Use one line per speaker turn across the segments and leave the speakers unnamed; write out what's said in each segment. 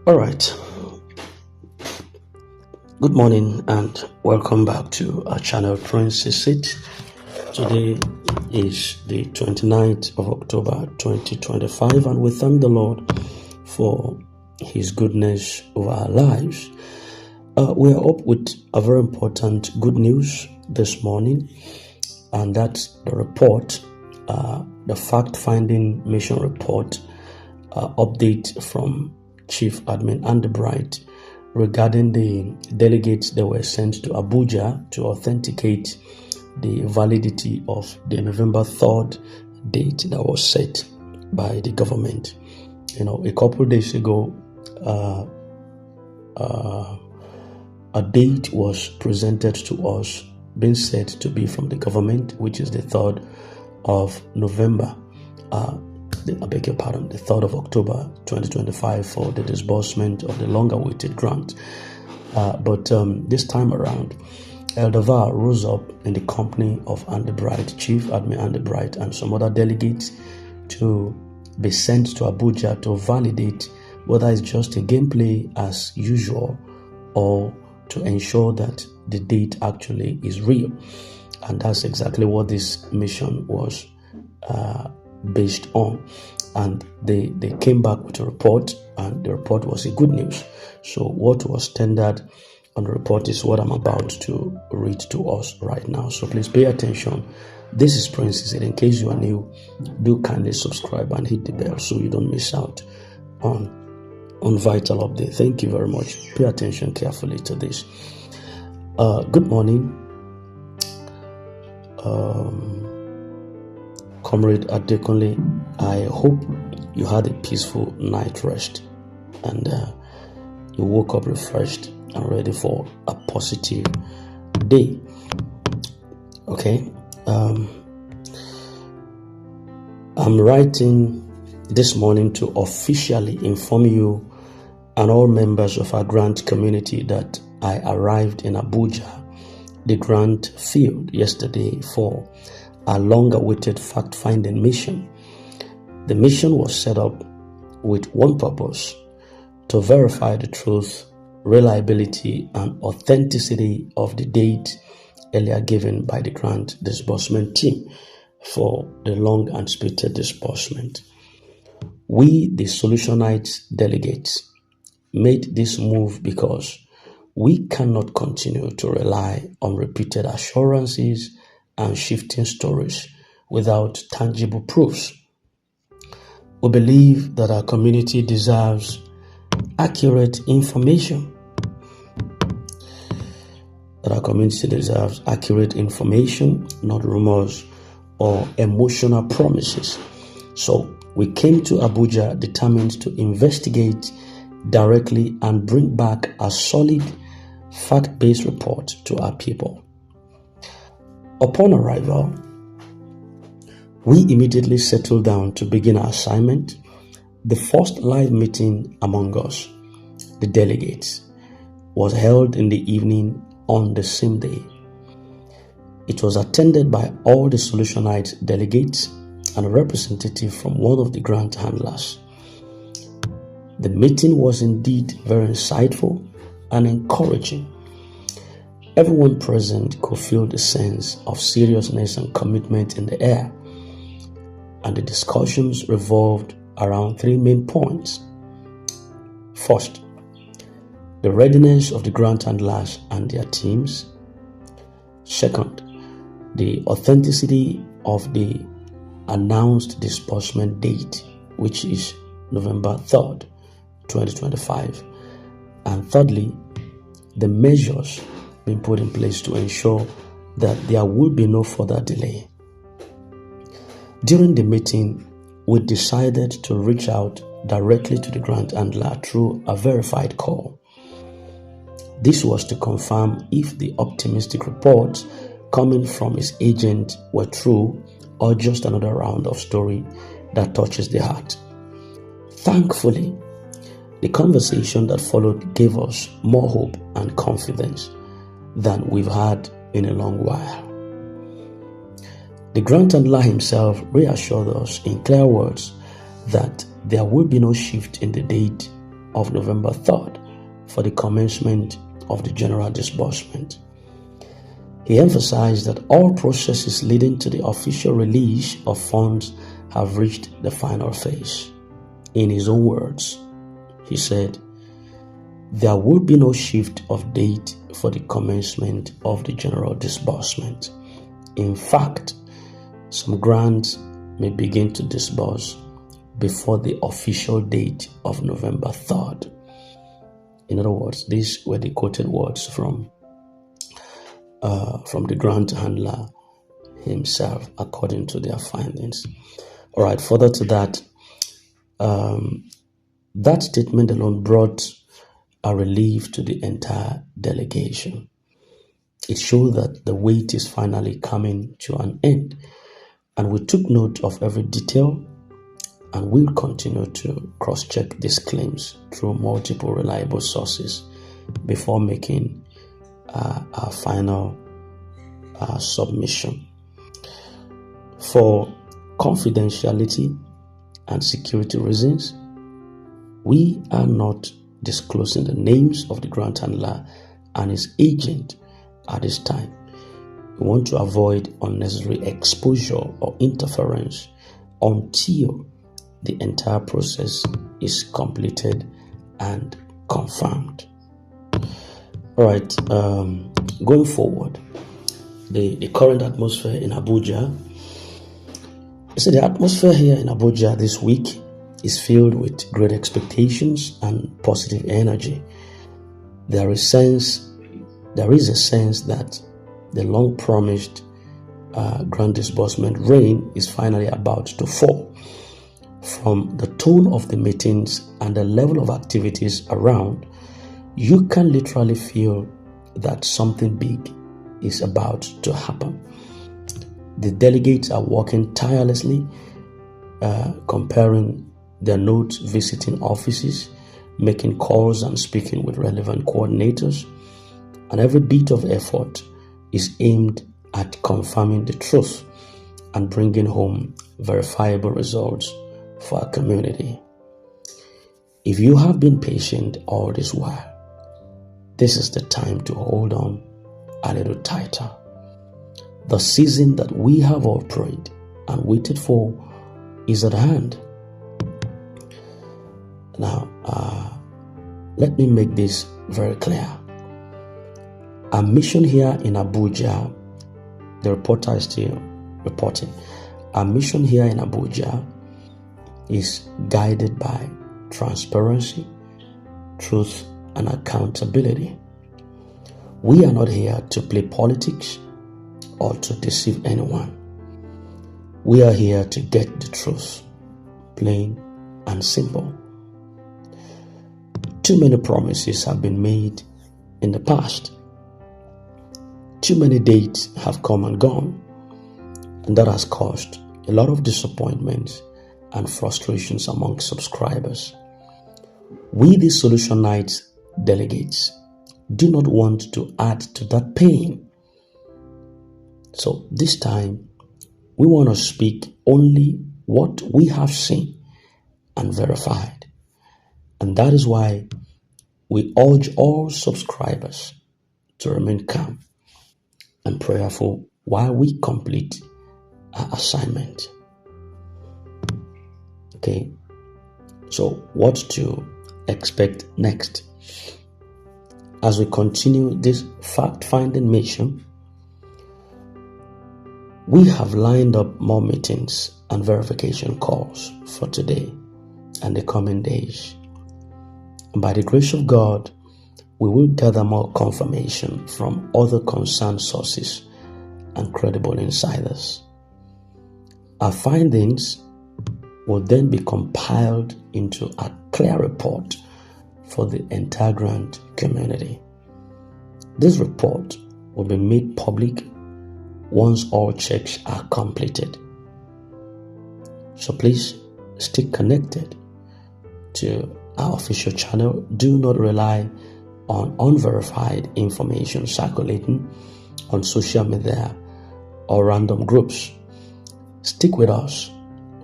All right. Good morning and welcome back to our channel Prince Seat. Today is the 29th of October 2025, and we thank the Lord for His goodness over our lives. We are up with a very important good news this morning, and that's the report, the fact-finding mission report update from Chief Admin Underbright regarding the delegates that were sent to Abuja to authenticate the validity of the November 3rd date that was set by the government. A couple of days ago, a date was presented to us being said to be from the government, which is the 3rd of November. The 3rd of October 2025 for the disbursement of the long-awaited grant. But this time around, Elder Val rose up in the company of Underbright, Chief Admin Underbright, and some other delegates to be sent to Abuja to validate whether it's just a gameplay as usual or to ensure that the date actually is real. And that's exactly what this mission was based on. And they came back with a report, and the report was a good news. So what was tendered on the report is what I'm about to read to us right now. So please pay attention. This is Prince. In case you are new, do kindly subscribe and hit the bell so you don't miss out on vital update. Thank you very much. Pay attention carefully to this. Good morning, Comrade Adekunle. I hope you had a peaceful night rest and you woke up refreshed and ready for a positive day. Okay. I'm writing this morning to officially inform you and all members of our grant community that I arrived in Abuja, the grant field, yesterday for a long-awaited fact-finding mission. The mission was set up with one purpose: to verify the truth, reliability, and authenticity of the date earlier given by the grant disbursement team for the long anticipated disbursement. We, the Solutionites delegates, made this move because we cannot continue to rely on repeated assurances and shifting stories without tangible proofs. We believe that our community deserves accurate information. Not rumors or emotional promises. So we came to Abuja determined to investigate directly and bring back a solid, fact-based report to our people. Upon arrival, we immediately settled down to begin our assignment. The first live meeting among us, the delegates, was held in the evening on the same day. It was attended by all the Solutionite delegates and a representative from one of the grant handlers. The meeting was indeed very insightful and encouraging. Everyone present could feel the sense of seriousness and commitment in the air, and the discussions revolved around three main points. First, the readiness of the grant handlers and their teams. Second, the authenticity of the announced disbursement date, which is November 3rd, 2025. And thirdly, the measures being put in place to ensure that there will be no further delay. During the meeting, we decided to reach out directly to the grant handler through a verified call. This was to confirm if the optimistic reports coming from his agent were true or just another round of story that touches the heart. Thankfully, the conversation that followed gave us more hope and confidence than we've had in a long while. The grant handler himself reassured us in clear words that there will be no shift in the date of November 3rd for the commencement of the general disbursement. He emphasized that all processes leading to the official release of funds have reached the final phase. In his own words, he said, there will be no shift of date for the commencement of the general disbursement. In fact, some grants may begin to disburse before the official date of November 3rd. In other words, these were the quoted words from the grant handler himself, according to their findings. All right, further to that, that statement alone brought a relief to the entire delegation. It showed that the wait is finally coming to an end, and we took note of every detail and will continue to cross-check these claims through multiple reliable sources before making our final submission. For confidentiality and security reasons, we are not disclosing the names of the grant handler and his agent at this time. We want to avoid unnecessary exposure or interference until the entire process is completed and confirmed. All right, going forward, the current atmosphere in Abuja. So the atmosphere here in Abuja this week is filled with great expectations and positive energy. There is a sense that the long-promised grant disbursement rain is finally about to fall. From the tone of the meetings and the level of activities around, you can literally feel that something big is about to happen. The delegates are working tirelessly, comparing their notes, visiting offices, making calls and speaking with relevant coordinators, and every bit of effort is aimed at confirming the truth and bringing home verifiable results for our community. If you have been patient all this while, this is the time to hold on a little tighter. The season that we have all prayed and waited for is at hand. Now, let me make this very clear. Our mission here in Abuja, the reporter is still reporting, our mission here in Abuja is guided by transparency, truth, and accountability. We are not here to play politics or to deceive anyone. We are here to get the truth, plain and simple. Too many promises have been made in the past. Too many dates have come and gone, and that has caused a lot of disappointments and frustrations among subscribers. We, the Solution Nights delegates, do not want to add to that pain. So this time, we want to speak only what we have seen and verified. And that is why we urge all subscribers to remain calm and prayerful while we complete our assignment. Okay, so what to expect next? As we continue this fact-finding mission, we have lined up more meetings and verification calls for today and the coming days. And by the grace of God, we will gather more confirmation from other concerned sources and credible insiders. Our findings will then be compiled into a clear report for the entire grant community. This report will be made public once all checks are completed. So please stay connected to our official channel. Do not rely on unverified information circulating on social media or random groups. Stick with us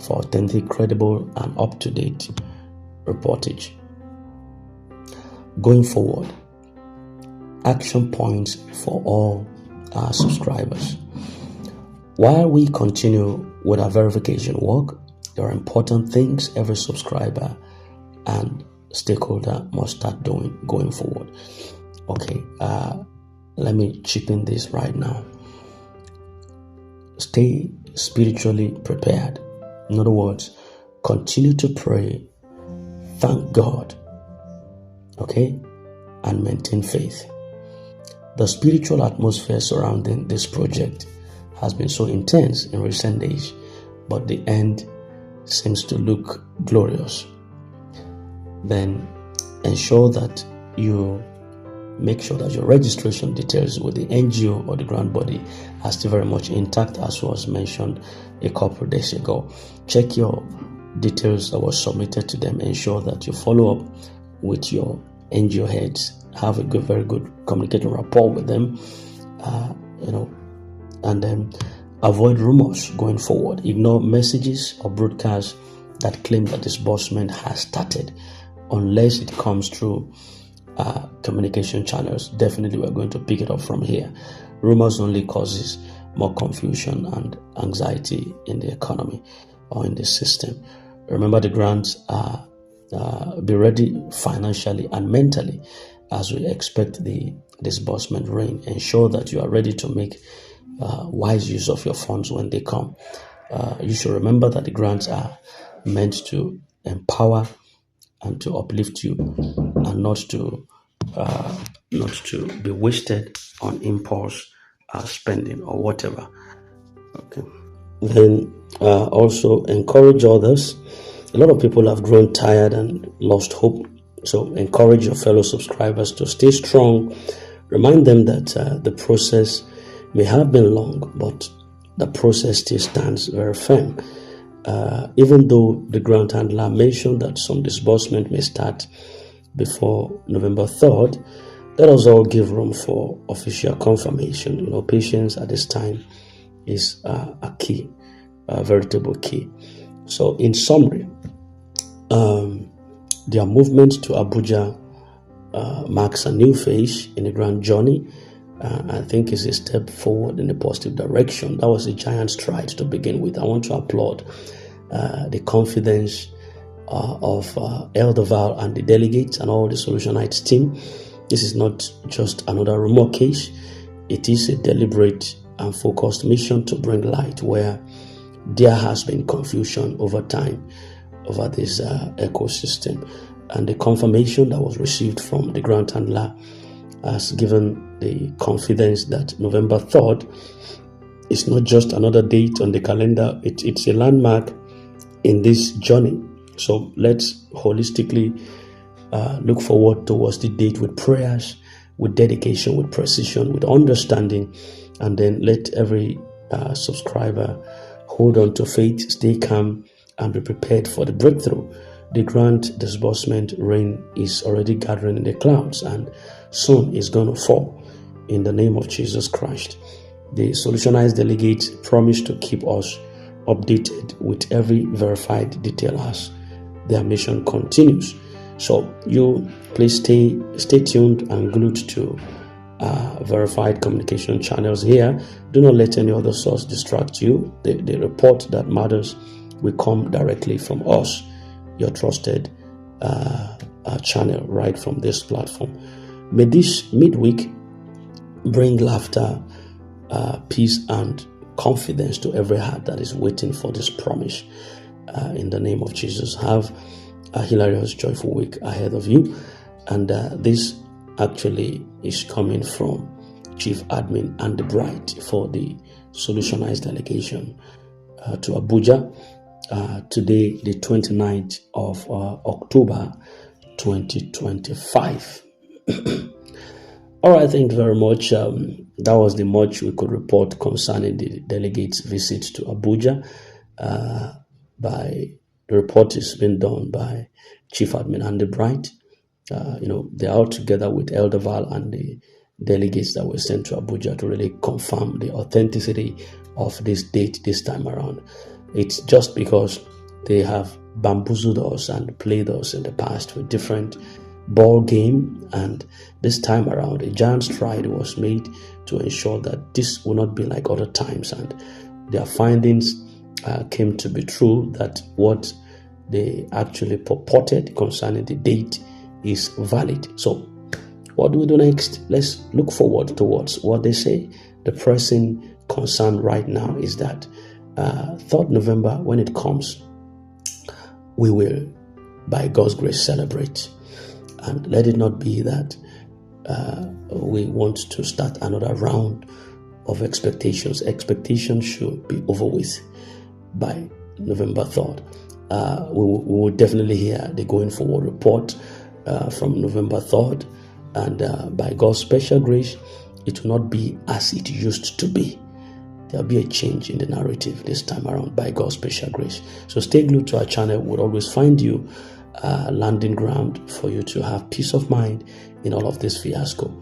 for authentic, credible, and up-to-date reportage. Going forward, action points for all our subscribers. While we continue with our verification work, there are important things every subscriber and stakeholder must start doing going forward. Okay, let me chip in this right now. Stay spiritually prepared. In other words, continue to pray, thank God, okay, and maintain faith. The spiritual atmosphere surrounding this project has been so intense in recent days, but the end seems to look glorious. Then ensure that you make sure that your registration details with the NGO or the grant body are still very much intact, as was mentioned a couple of days ago. Check your details that were submitted to them. Ensure that you follow up with your NGO heads. Have a very good communicating rapport with them, and then avoid rumors going forward. Ignore messages or broadcasts that claim that disbursement has started, unless it comes through communication channels. Definitely, we're going to pick it up from here. Rumors only causes more confusion and anxiety in the economy or in the system. Remember, the grants are be ready financially and mentally as we expect the disbursement rain. Ensure that you are ready to make wise use of your funds when they come. You should remember that the grants are meant to empower and to uplift you, and not to be wasted on impulse spending or whatever. Okay. Then also encourage others. A lot of people have grown tired and lost hope. So encourage your fellow subscribers to stay strong. Remind them that the process may have been long, but the process still stands very firm. Even though the grant handler mentioned that some disbursement may start before November 3rd, let us all give room for official confirmation. Patience at this time is a key, a veritable key. So in summary, their movement to Abuja marks a new phase in the grand journey. I think it's a step forward in a positive direction. That was a giant stride to begin with. I want to applaud the confidence of Elder Val and the delegates and all the Solutionites team. This is not just another rumor case. It is a deliberate and focused mission to bring light where there has been confusion over time over this ecosystem. And the confirmation that was received from the grant handler has given the confidence that November 3rd is not just another date on the calendar. It's a landmark in this journey. So let's holistically look forward towards the date with prayers, with dedication, with precision, with understanding, and then let every subscriber hold on to faith, stay calm, and be prepared for the breakthrough. The grant disbursement rain is already gathering in the clouds, and soon is going to fall in the name of Jesus Christ. The Solutionized delegates promise to keep us updated with every verified detail as their mission continues. So you please stay tuned and glued to verified communication channels here. Do not let any other source distract you. The report that matters will come directly from us, your trusted channel, right from this platform. May this midweek bring laughter, peace, and confidence to every heart that is waiting for this promise. In the name of Jesus, have a hilarious, joyful week ahead of you. And this actually is coming from Chief Admin and the Bright for the Solutionized delegation to Abuja. Today, the 29th of October 2025. All right, thank you very much. That was the much we could report concerning the delegates' visit to Abuja. The report is being done by Chief Admin Andy Bright. They're all together with Elder Val and the delegates that were sent to Abuja to really confirm the authenticity of this date this time around. It's just because they have bamboozled us and played us in the past with different ball game, and this time around a giant stride was made to ensure that this will not be like other times, and their findings came to be true, that what they actually purported concerning the date is valid. So what do we do next? Let's look forward towards what they say. The pressing concern right now is that 3rd November, when it comes, we will, by God's grace, celebrate. And let it not be that we want to start another round of expectations. Expectations should be over with by November 3rd. We will definitely hear the going forward report from November 3rd. And by God's special grace, it will not be as it used to be. There'll be a change in the narrative this time around by God's special grace. So stay glued to our channel. We'll always find you landing ground for you to have peace of mind in all of this fiasco.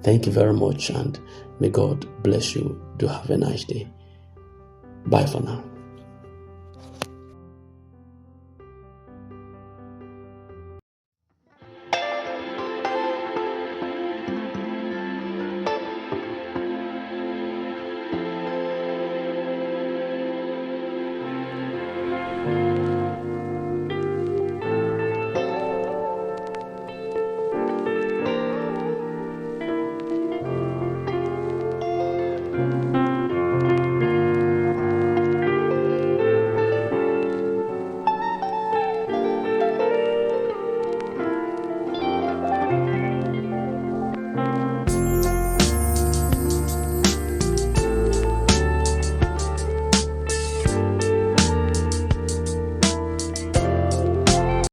Thank you very much, and may God bless you. Do have a nice day. Bye for now.